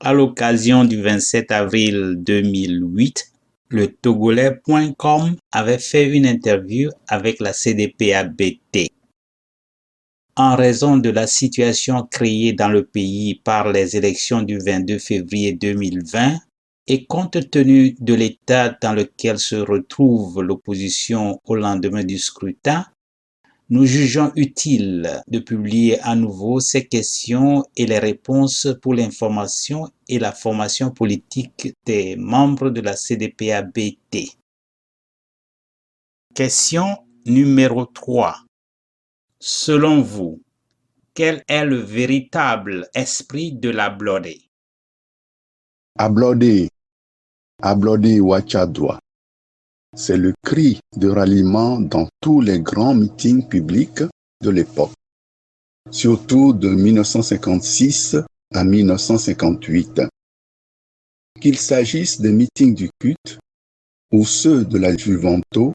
À l'occasion du 27 avril 2008, le Togolais.com avait fait une interview avec la CDPABT. En raison de la situation créée dans le pays par les élections du 22 février 2020 et compte tenu de l'état dans lequel se retrouve l'opposition au lendemain du scrutin, nous jugeons utile de publier à nouveau ces questions et les réponses pour l'information et la formation politique des membres de la CDPABT. Question numéro 3. Selon vous, quel est le véritable esprit de l'Ablodé? Ablodé, Ablodé Ouachadwa. C'est le cri de ralliement dans tous les grands meetings publics de l'époque, surtout de 1956 à 1958. Qu'il s'agisse des meetings du culte ou ceux de la Juventus,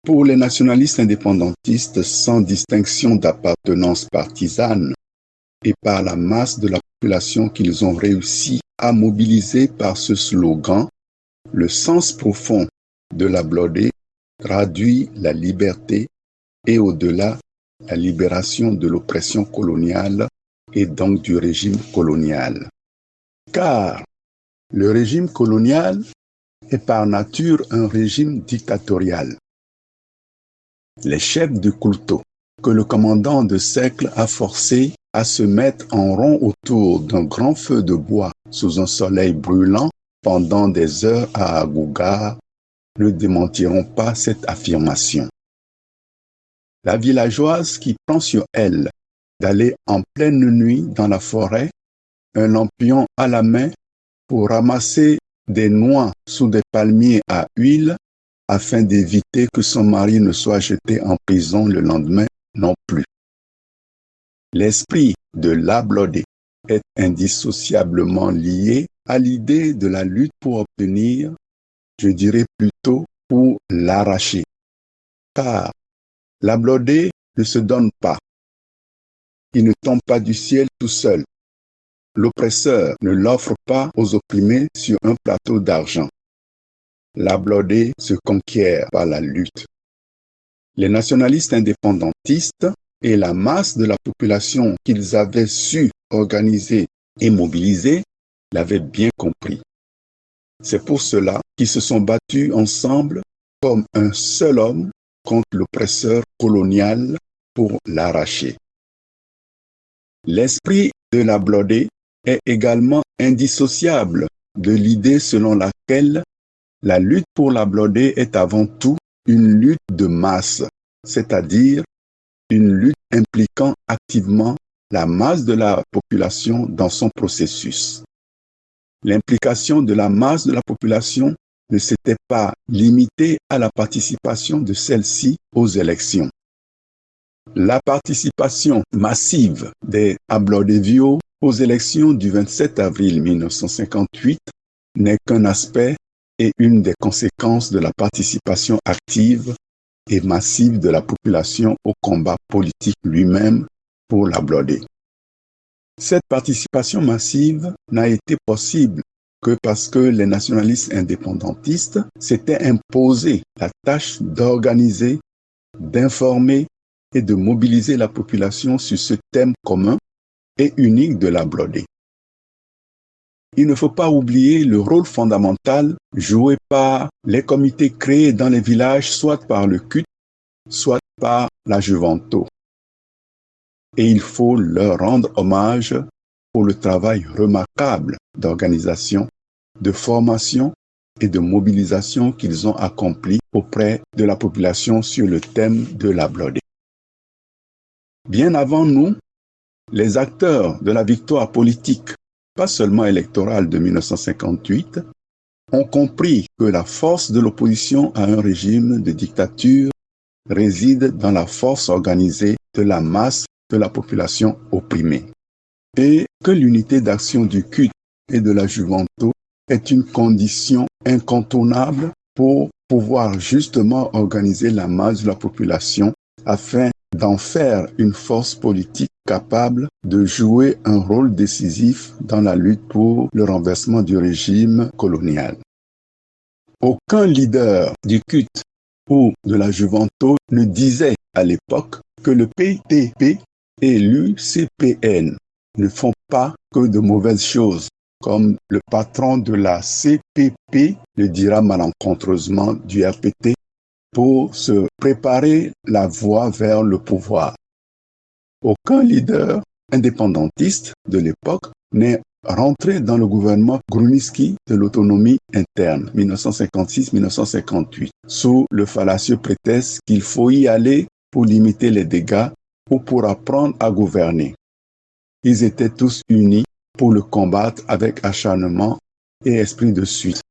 pour les nationalistes indépendantistes sans distinction d'appartenance partisane et par la masse de la population qu'ils ont réussi à mobiliser par ce slogan, le sens profond de l'Ablodé traduit la liberté et au-delà la libération de l'oppression coloniale et donc du régime colonial. Car le régime colonial est par nature un régime dictatorial. Les chefs de culto que le commandant de cercle a forcés à se mettre en rond autour d'un grand feu de bois sous un soleil brûlant pendant des heures à Agougar ne démentiront pas cette affirmation. La villageoise qui prend sur elle d'aller en pleine nuit dans la forêt, un lampion à la main pour ramasser des noix sous des palmiers à huile afin d'éviter que son mari ne soit jeté en prison le lendemain non plus. L'esprit de l'Ablodé est indissociablement lié à l'idée de la lutte pour obtenir, je dirais plutôt pour l'arracher. Car l'Ablodé ne se donne pas. Il ne tombe pas du ciel tout seul. L'oppresseur ne l'offre pas aux opprimés sur un plateau d'argent. L'Ablodé se conquiert par la lutte. Les nationalistes indépendantistes et la masse de la population qu'ils avaient su organiser et mobiliser l'avaient bien compris. C'est pour cela qu'ils se sont battus ensemble comme un seul homme contre l'oppresseur colonial pour l'arracher. L'esprit de l'Ablodé est également indissociable de l'idée selon laquelle la lutte pour l'Ablodé est avant tout une lutte de masse, c'est-à-dire une lutte impliquant activement la masse de la population dans son processus. L'implication de la masse de la population ne s'était pas limitée à la participation de celle-ci aux élections. La participation massive des Ablodéviaux aux élections du 27 avril 1958 n'est qu'un aspect et une des conséquences de la participation active et massive de la population au combat politique lui-même pour l'Ablodé. Cette participation massive n'a été possible que parce que les nationalistes indépendantistes s'étaient imposé la tâche d'organiser, d'informer et de mobiliser la population sur ce thème commun et unique de l'Ablodé. Il ne faut pas oublier le rôle fondamental joué par les comités créés dans les villages, soit par le CUT, soit par la Juventus. Et il faut leur rendre hommage pour le travail remarquable d'organisation, de formation et de mobilisation qu'ils ont accompli auprès de la population sur le thème de l'Ablodé. Bien avant nous, les acteurs de la victoire politique, pas seulement électorale de 1958, ont compris que la force de l'opposition à un régime de dictature réside dans la force organisée de la masse de la population opprimée, et que l'unité d'action du CUT et de la Juventus est une condition incontournable pour pouvoir justement organiser la masse de la population afin d'en faire une force politique capable de jouer un rôle décisif dans la lutte pour le renversement du régime colonial. Aucun leader du CUT ou de la Juventus ne disait à l'époque que le PTP et l'UCPN ne font pas que de mauvaises choses, comme le patron de la CPP le dira malencontreusement du RPT, pour se préparer la voie vers le pouvoir. Aucun leader indépendantiste de l'époque n'est rentré dans le gouvernement Gruniski de l'autonomie interne 1956-1958 sous le fallacieux prétexte qu'il faut y aller pour limiter les dégâts ou pour apprendre à gouverner. Ils étaient tous unis pour le combattre avec acharnement et esprit de suite.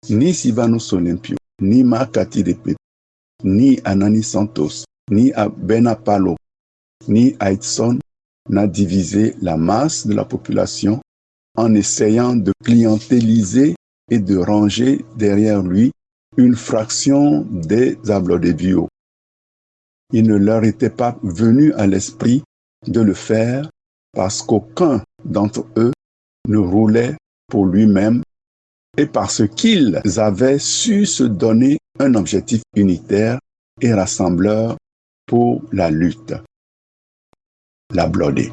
Ni Sylvanus Olympio, ni Makati Depe, ni Anani Santos, ni Bena Palo, ni Aitson n'a divisé la masse de la population en essayant de clientéliser et de ranger derrière lui une fraction des Ablodébio. Il ne leur était pas venu à l'esprit de le faire parce qu'aucun d'entre eux ne roulait pour lui-même et parce qu'ils avaient su se donner un objectif unitaire et rassembleur pour la lutte. La Blodée.